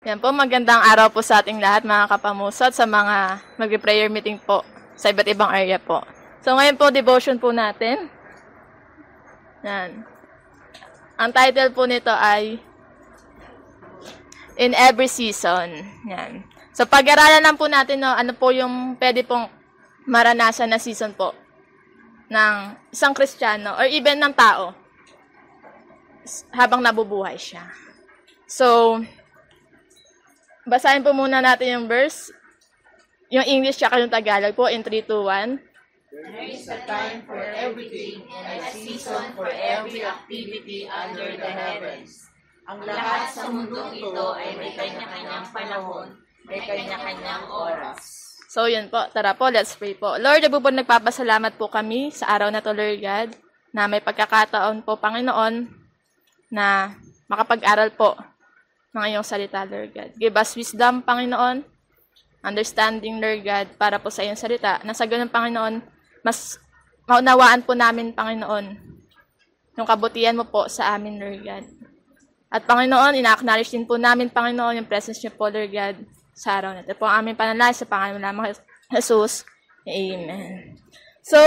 Yan po, magandang araw po sa ating lahat mga kapamusot sa mga magre-prayer meeting po sa iba't ibang area po. So ngayon po, devotion po natin. Yan. Ang title po nito ay In Every Season. Yan. So pag-aralan lang po natin ano po yung pwede pong maranasan na season po ng isang Kristiyano or even ng tao habang nabubuhay siya. So, basahin po muna natin yung verse. Yung English tsaka yung Tagalog po in 3, 2, 1. There is a time for everything and a season for every activity under the heavens. Ang lahat sa mundong ito ay may kanya-kanyang panahon, may kanya-kanyang oras. So, yun po. Tara po, let's pray po. Lord, po nagpapasalamat po kami sa araw na to, Lord God, na may pagkakataon po, Panginoon, na makapag-aral po ng iyong salita, Lord God. Give us wisdom, Panginoon, understanding, Lord God, para po sa iyong salita. Na sa ganun, Panginoon, mas maunawaan po namin, Panginoon, yung kabutihan mo po sa amin, Lord God. At Panginoon, ina-acknowledge din po namin, Panginoon, yung presence niyo po, Lord God, sa araw na ito. Po ang aming panalangin sa pangalan lamang Jesus. Amen. So,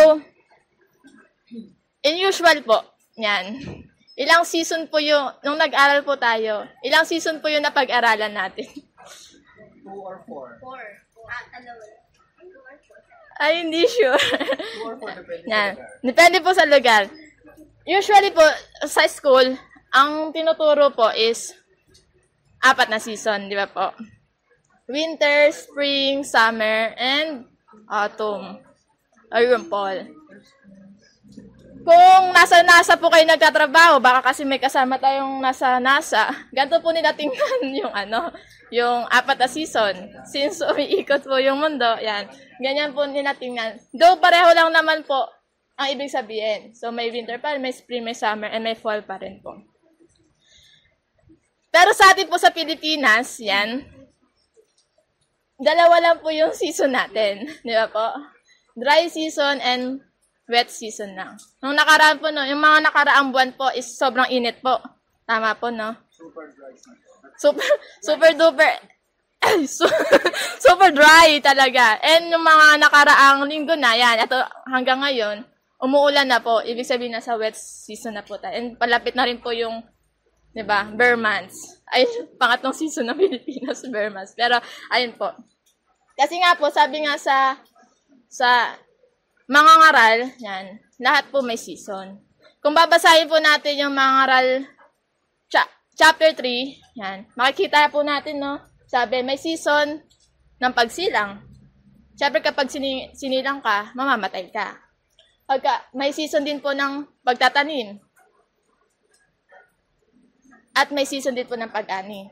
in usual po, yan. Ilang season po yung, nung nag-aral po tayo, ilang season po yung napag-aralan natin? 2 or 4? 4. Ay, hindi sure. 2 or 4 depende Yan. sa lugar. Depende po sa lugar. Usually po, sa school, ang tinuturo po is 4 na season, di ba po? Winter, spring, summer, and autumn. Or yung fall. Kung nasa po kayo nagtatrabaho, baka kasi may kasama tayong nasa NASA, ganito po nila tingnan yung 4 na season. Since umiikot po yung mundo, yan. Ganyan po nila tingnan. Though pareho lang naman po ang ibig sabihin. So may winter pa rin, may spring, may summer, and may fall pa rin po. Pero sa atin po sa Pilipinas, yan, 2 lang po yung season natin. Di ba po? Dry season and wet season lang. Nung nakaraan po, yung mga nakaraang buwan po is sobrang init po. Tama po, no? Super dry season. Super duper, super dry talaga. And yung mga nakaraang linggo na, yan, ito hanggang ngayon, umuulan na po. Ibig sabihin na sa wet season na po tayo. And palapit na rin po yung, di ba, bare months. Ay, pangatlong season ng Pilipinas, bare months. Pero, ayun po. Kasi nga po, sabi nga sa mga ngaral, yan, lahat po may season. Kung babasahin po natin yung mga ngaral, chapter 3, yan, makikita po natin, no? Sabi, may season ng pagsilang. Siyempre, kapag sinilang ka, mamamatay ka. May season din po ng pagtatanim. At may season din po ng pag-ani.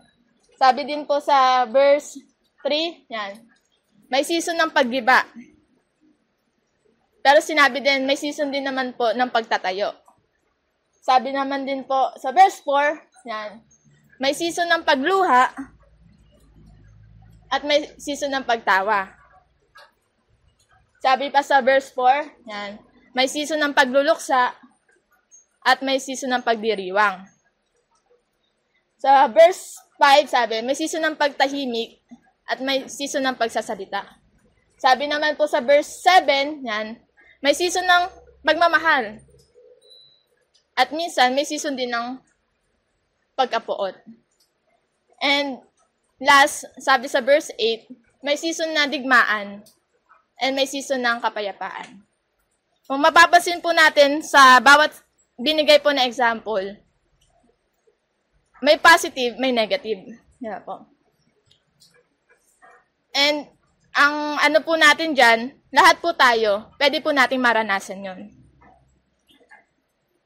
Sabi din po sa verse 3, yan, may season ng paggiba. Pero sinabi din, may season din naman po ng pagtatayo. Sabi naman din po sa verse 4, yan, may season ng pagluha at may season ng pagtawa. Sabi pa sa verse 4, yan, may season ng pagluluksa at may season ng pagdiriwang. Sa verse 5, sabi, may season ng pagtahimik at may season ng pagsasalita. Sabi naman po sa verse 7, yan, may season ng pagmamahal. At minsan, may season din ng pagkapuot. And last, sabi sa verse 8, may season na digmaan and may season ng kapayapaan. Kung mapapansin po natin sa bawat binigay po na example, may positive, may negative. Yan po. And ang ano po natin dyan, lahat po tayo, pwede po nating maranasan yon.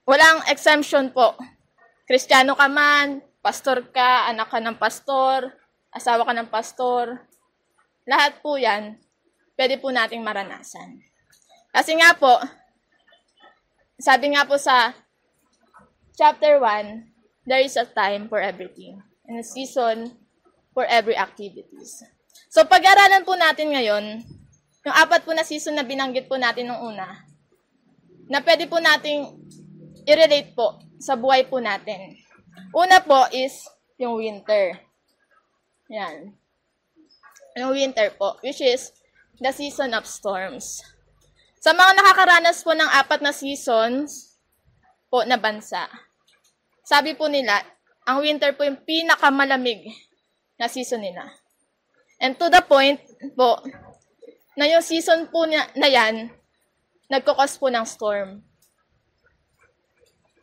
Walang exemption po. Kristiyano ka man, pastor ka, anak ka ng pastor, asawa ka ng pastor, lahat po yan, pwede po nating maranasan. Kasi nga po, sabi nga po sa chapter 1, there is a time for everything and a season for every activities. So, pag-aralan po natin ngayon, yung 4 po na season na binanggit po natin nung una, na pwede po nating i-relate po sa buhay po natin. Una po is yung winter. Yan. Yung winter po, which is the season of storms. Sa mga nakakaranas po ng 4 na seasons po na bansa, sabi po nila, ang winter po yung pinakamalamig na season nila. And to the point po, na yung season po na yan, nagkukos po ng storm.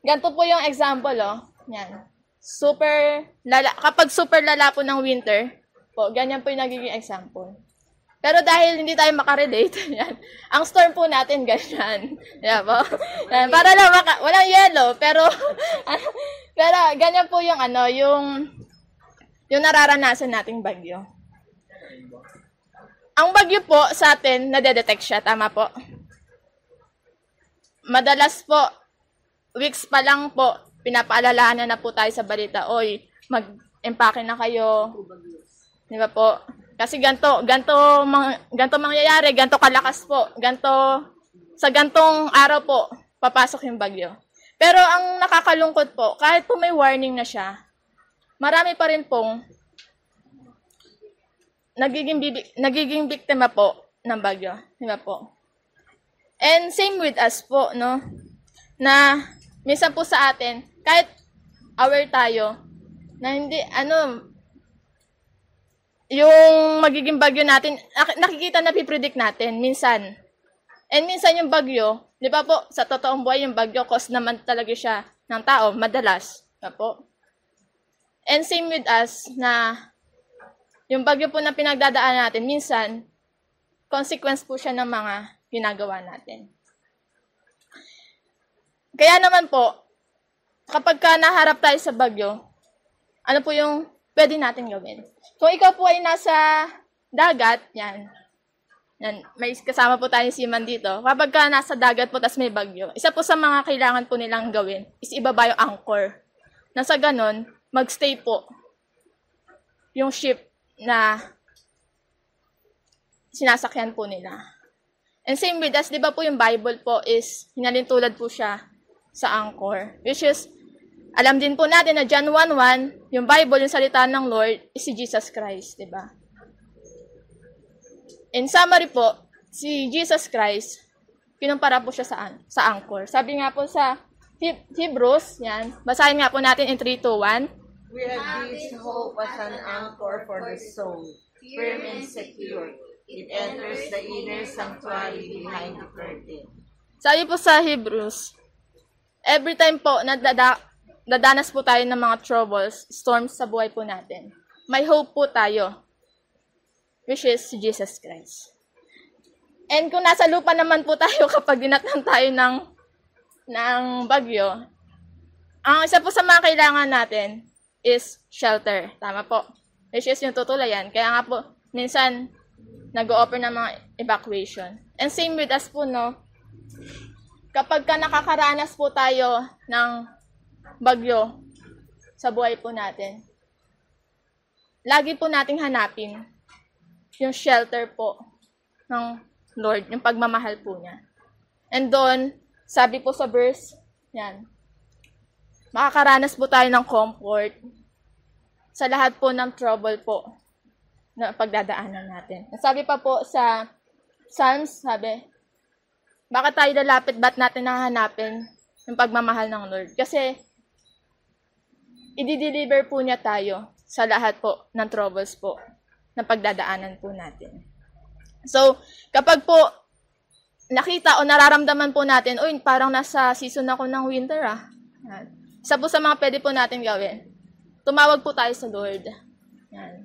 Ganito po yung example, Yan. Kapag super lala po ng winter, po, ganyan po yung nagiging example. Pero dahil hindi tayo makarelate, yan, ang storm po natin, ganyan. Yan po. Yan, para lang walang yellow, pero ganyan po yung yung nararanasan nating bagyo. Ang bagyo po sa atin, nadedetect siya, tama po? Madalas po, weeks pa lang po, pinapaalalahanan na po tayo sa balita, oy, mag-empake na kayo. Di ba po? Kasi ganto mangyayari, ganto kalakas po, sa gantong araw po, papasok yung bagyo. Pero ang nakakalungkot po, kahit po may warning na siya, marami pa rin pong nagiging biktima po ng bagyo. Di ba po? And same with us po, no? Na minsan po sa atin, kahit aware tayo, na hindi, yung magiging bagyo natin, nakikita na pipredict natin, minsan. And minsan yung bagyo, di ba po, sa totoong buhay yung bagyo, cause naman talaga siya ng tao, madalas. Di ba po? And same with us, na yung bagyo po na pinagdadaan natin, minsan, consequence po siya ng mga ginagawa natin. Kaya naman po, kapag naharap tayo sa bagyo, ano po yung pwede natin gawin? Kung ikaw po ay nasa dagat, yan, may kasama po tayong seaman dito. Kapag nasa dagat po, tas may bagyo, isa po sa mga kailangan po nilang gawin is ibaba yung anchor. Na sa ganon, magstay po yung ship na sinasakyan po nila. And same with us, di ba po yung Bible po is hinalintulad po siya sa anchor. Which is, alam din po natin na John 1:1, yung Bible, yung salita ng Lord, is si Jesus Christ, di ba? In summary po, si Jesus Christ, kinumpara po siya sa anchor. Sabi nga po sa Hebrews, yan, basahin nga po natin in 3, 2, 1. We have this hope as an anchor for the soul, firm and secure. It enters the inner sanctuary behind the curtain. Sabi po sa Hebrews, every time po dadanas po tayo ng mga troubles, storms sa buhay po natin, may hope po tayo, which is Jesus Christ. And kung nasa lupa naman po tayo kapag dinatnan tayo ng bagyo, ang isa po sa mga kailangan natin is shelter. Tama po. Which is yung tutulayan. Kaya nga po, minsan, nag-o-offer ng mga evacuation. And same with us po, no? Kapag nakakaranas po tayo ng bagyo sa buhay po natin, lagi po nating hanapin yung shelter po ng Lord, yung pagmamahal po niya. And doon, sabi po sa verse, yan, makakaranas po tayo ng comfort sa lahat po ng trouble po na pagdadaanan natin. Sabi pa po sa Psalms, sabi, bakit tayo lalapit, ba't natin nahanapin yung pagmamahal ng Lord? Kasi, i-deliver po niya tayo sa lahat po ng troubles po na pagdadaanan po natin. So, kapag po nakita o nararamdaman po natin, uy, parang nasa season ako ng winter Isa po sa mga pwede po natin gawin, tumawag po tayo sa Lord. Yan.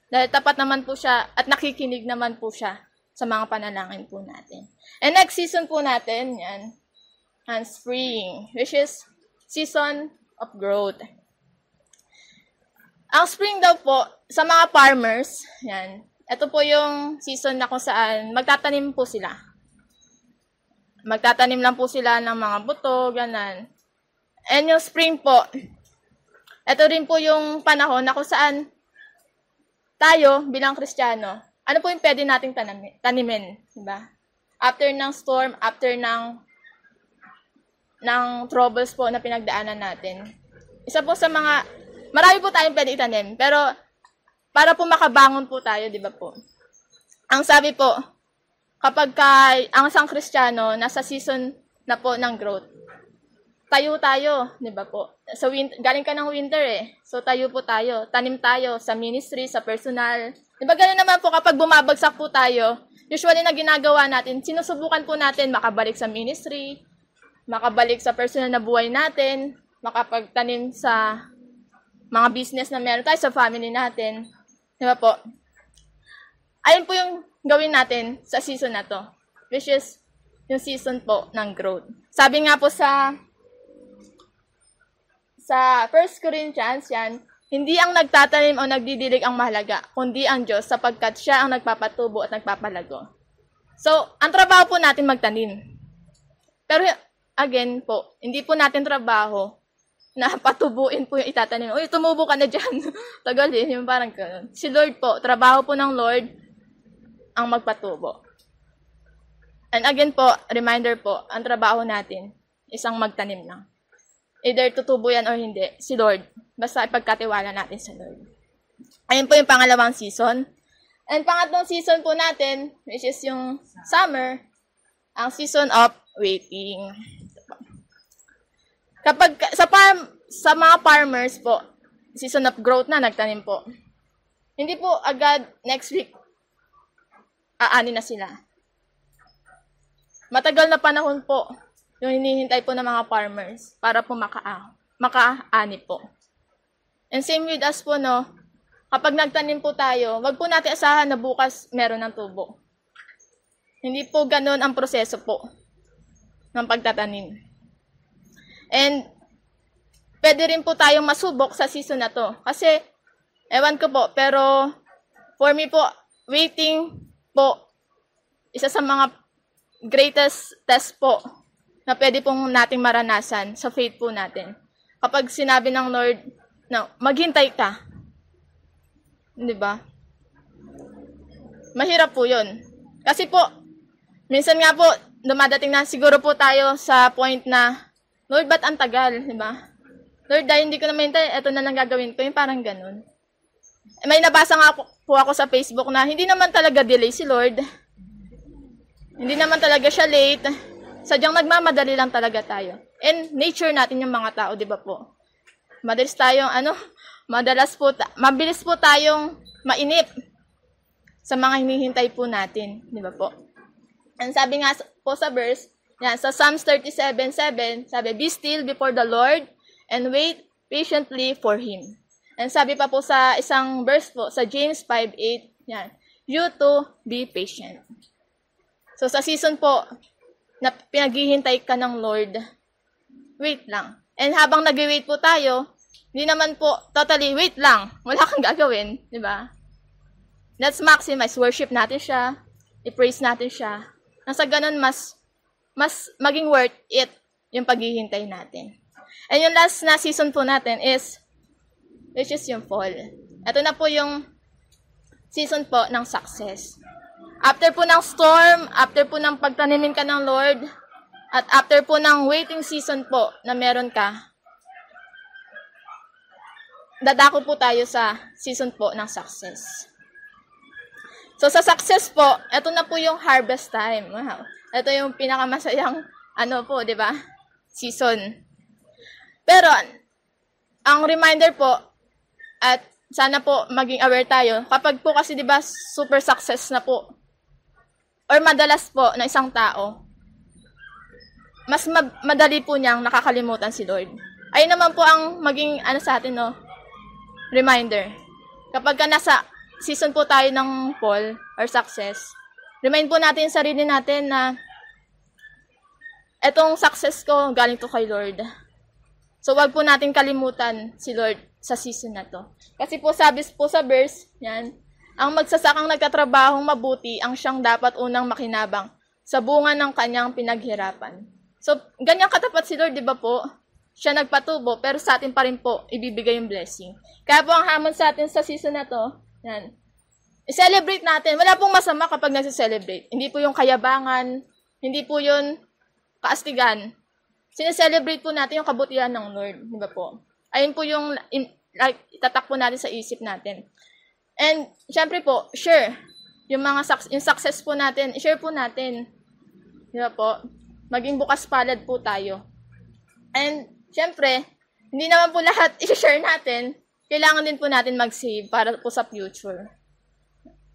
Dahil tapat naman po siya at nakikinig naman po siya sa mga panalangin po natin. And next season po natin, yan, spring, which is season of growth. Ang spring daw po, sa mga farmers, yan, ito po yung season na kung saan magtatanim po sila. Magtatanim lang po sila ng mga buto, ganan. And yung spring po, ito rin po yung panahon na kung saan tayo bilang Kristiyano, ano po yung pwede nating tanimin, diba? After ng storm, after ng troubles po na pinagdaanan natin. Isa po sa mga, marami po tayong pwede itanim, pero para po makabangon po tayo, di ba po? Ang sabi po, kapag ang isang Kristiyano nasa season na po ng growth, tayo tayo, di ba po? So, galing ka ng winter So, tayo po tayo. Tanim tayo sa ministry, sa personal. Di ba gano'n naman po kapag bumabagsak po tayo, usually na ginagawa natin, sinusubukan po natin makabalik sa ministry, makabalik sa personal na buhay natin, makapagtanim sa mga business na meron tayo, sa family natin. Di ba po? Ayun po yung gawin natin sa season na to, which is yung season po ng growth. Sabi nga po sa 1 Corinthians, yan, hindi ang nagtatanim o nagdidilig ang mahalaga, kundi ang Diyos, sapagkat siya ang nagpapatubo at nagpapalago. So, ang trabaho po natin magtanim. Pero, again po, hindi po natin trabaho na patubuin po yung itatanim. Uy, tumubo ka na dyan. Tagal yung parang ganun. Si Lord po, trabaho po ng Lord ang magpatubo. And again po, reminder po, ang trabaho natin, isang magtanim lang. Either tutubo yan or hindi, si Lord. Basta ipagkatiwala natin sa Lord. Ayun po yung pangalawang season. And pangatlong season po natin, which is yung summer, ang season of waiting. Kapag sa mga farmers po, season of growth na, nagtanim po. Hindi po agad next week, aani na sila. Matagal na panahon po yung hinihintay po ng mga farmers para po makaani po. And same with us po, no, kapag nagtanim po tayo, wag po natin asahan na bukas meron ng tubo. Hindi po ganun ang proseso po ng pagtatanim. And pwede rin po tayong masubok sa season na to. Kasi, ewan ko po, pero for me po, waiting po, isa sa mga greatest test po na pwede pong nating maranasan sa faith po natin. Kapag sinabi ng Lord na maghintay ka, di ba? Mahirap po yun. Kasi po, minsan nga po, dumadating na siguro po tayo sa point na, Lord, ba't ang tagal, di ba? Lord, dahil hindi ko na mahintay, eto na lang gagawin ko, yung parang ganun. May nabasa nga po ako sa Facebook na hindi naman talaga delay si Lord. Hindi naman talaga siya late. Sadyang nagmamadali lang talaga tayo. And nature natin yung mga tao, di ba po? Mabilis tayong, mabilis po tayong mainip sa mga hinihintay po natin, di ba po? And sabi nga po sa verse, yan, sa Psalms 37:7, sabi, be still before the Lord and wait patiently for Him. And sabi pa po sa isang verse po, sa James 5:8, yan, you too be patient. So sa season po, na pinaghihintay ka ng Lord, wait lang. And habang nag-wait po tayo, hindi naman po totally wait lang. Wala kang gagawin, di ba? Let's maximize. Worship natin siya. I-praise natin siya. Nasa ganun, mas maging worth it yung paghihintay natin. And yung last na season po natin which is yung fall. Ito na po yung season po ng success. After po ng storm, after po ng pagtanimin ka ng Lord, at after po ng waiting season po na meron ka, dadako po tayo sa season po ng success. So sa success po, ito na po yung harvest time. Wow. Ito yung pinakamasayang di ba? Season. Pero ang reminder po, at sana po maging aware tayo, kapag po kasi di ba super success na po, or madalas po na isang tao, mas madali po niyang nakakalimutan si Lord. Ayun naman po ang maging sa atin, no? Reminder. Kapag nasa season po tayo ng fall or success, remind po natin sa sarili natin na etong success ko galing to kay Lord. So wag po natin kalimutan si Lord sa season na to. Kasi po sabi po sa verse, yan, ang magsasakang nagtatrabahong mabuti ang siyang dapat unang makinabang sa bunga ng kanyang pinaghirapan. So, ganyan katapat si Lord, di ba po? Siya nagpatubo, pero sa atin pa rin po ibibigay yung blessing. Kaya po ang hamon sa atin sa season na to, yan, i-celebrate natin. Wala pong masama kapag nagse-celebrate. Hindi po yung kayabangan, hindi po yun kaastigan. Sineselebrate po natin yung kabutihan ng Lord, di ba po? Ayun po yung itatak po natin sa isip natin. And, syempre po, share. Yung yung success po natin, i-share po natin. Di ba po? Maging bukas palad po tayo. And, syempre, hindi naman po lahat i-share natin. Kailangan din po natin mag-save para po sa future.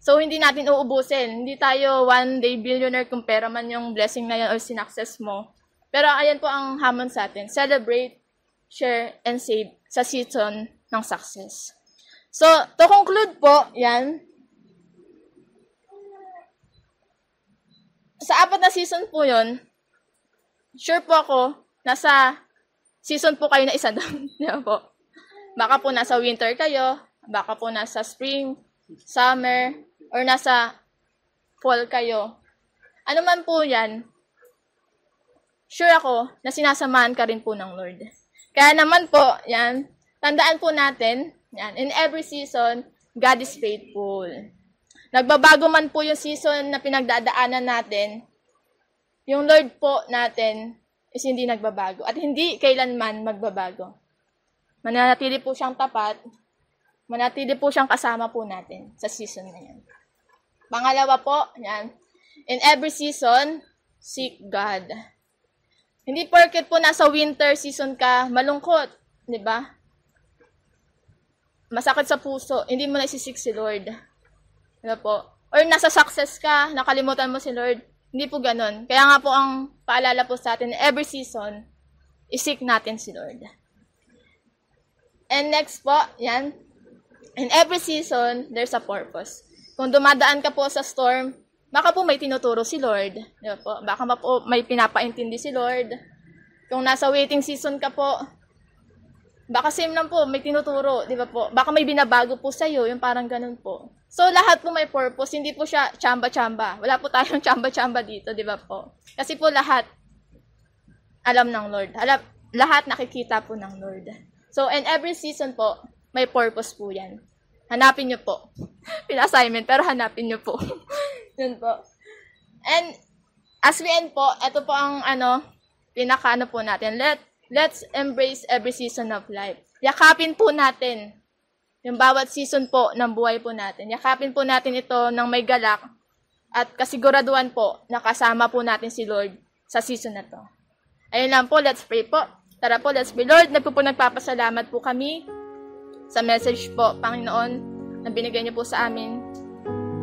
So, hindi natin uubusin. Hindi tayo one day billionaire kung pera man yung blessing na yan or sinakses mo. Pero ayan po ang hamon sa atin. Celebrate, share, and save sa season ng success. So, to conclude po, yan. Sa 4 na season po yun, sure po ako, nasa season po kayo na isa doon. Yan po. Baka po nasa winter kayo, baka po nasa spring, summer, or nasa fall kayo. Ano man po yan, sure ako na sinasamahan ka rin po ng Lord. Kaya naman po, yan, tandaan po natin, yan, in every season, God is faithful. Nagbabago man po yung season na pinagdadaanan natin, yung Lord po natin is hindi nagbabago. At hindi kailanman magbabago. Mananatili po siyang tapat, manatili po siyang kasama po natin sa season na yan. Pangalawa po, yan, in every season, seek God. Hindi porket po nasa winter season ka, malungkot, di ba? Masakit sa puso, hindi mo na isisik si Lord. Diba po? Or nasa success ka, nakalimutan mo si Lord. Hindi po ganun. Kaya nga po ang paalala po sa atin, every season, isik natin si Lord. And next po, yan. In every season, there's a purpose. Kung dumadaan ka po sa storm, baka po may tinuturo si Lord. Diba po? Baka po may pinapaintindi si Lord. Kung nasa waiting season ka po, baka same lang po, may tinuturo, di ba po? Baka may binabago po sa'yo, yung parang ganun po. So, lahat po may purpose, hindi po siya chamba-chamba. Wala po tayong chamba-chamba dito, di ba po? Kasi po lahat, alam ng Lord. Lahat nakikita po ng Lord. So, in every season po, may purpose po yan. Hanapin nyo po. Pina-assignment, pero hanapin nyo po. Yun po. And, as we end po, ito po ang pinaka-ano po natin. Let's embrace every season of life. Yakapin po natin yung bawat season po ng buhay po natin. Yakapin po natin ito ng may galak at kasiguraduhan po na kasama po natin si Lord sa season na to. Ayun lang po, let's pray po. Tara po, let's pray. Lord, nagpapasalamat po kami sa message po, Panginoon, na binigay niyo po sa amin.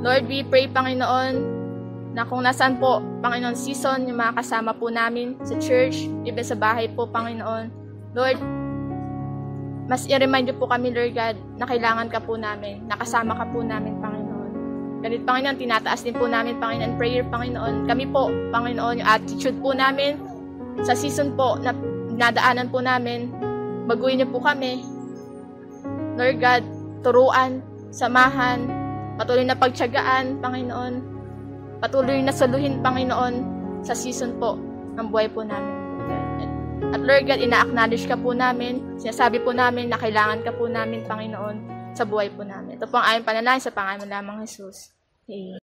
Lord, we pray, Panginoon, na kung nasaan po, Panginoon, season, yung mga kasama po namin sa church, even sa bahay po, Panginoon. Lord, mas i-remind niyo po kami, Lord God, na kailangan ka po namin, nakasama ka po namin, Panginoon. Ganit, Panginoon, tinataas din po namin, Panginoon, prayer, Panginoon. Kami po, Panginoon, yung attitude po namin, sa season po, na nadaanan po namin, baguhin niyo po kami. Lord God, turuan, samahan, patuloy na pagtiyagaan, Panginoon. Patuloy na saluhin, Panginoon, sa season po ng buhay po namin. At Lord God, ina-acknowledge ka po namin, sinasabi po namin na kailangan ka po namin, Panginoon, sa buhay po namin. Ito po ang aming panalangin sa pangalan lamang Jesus. Amen.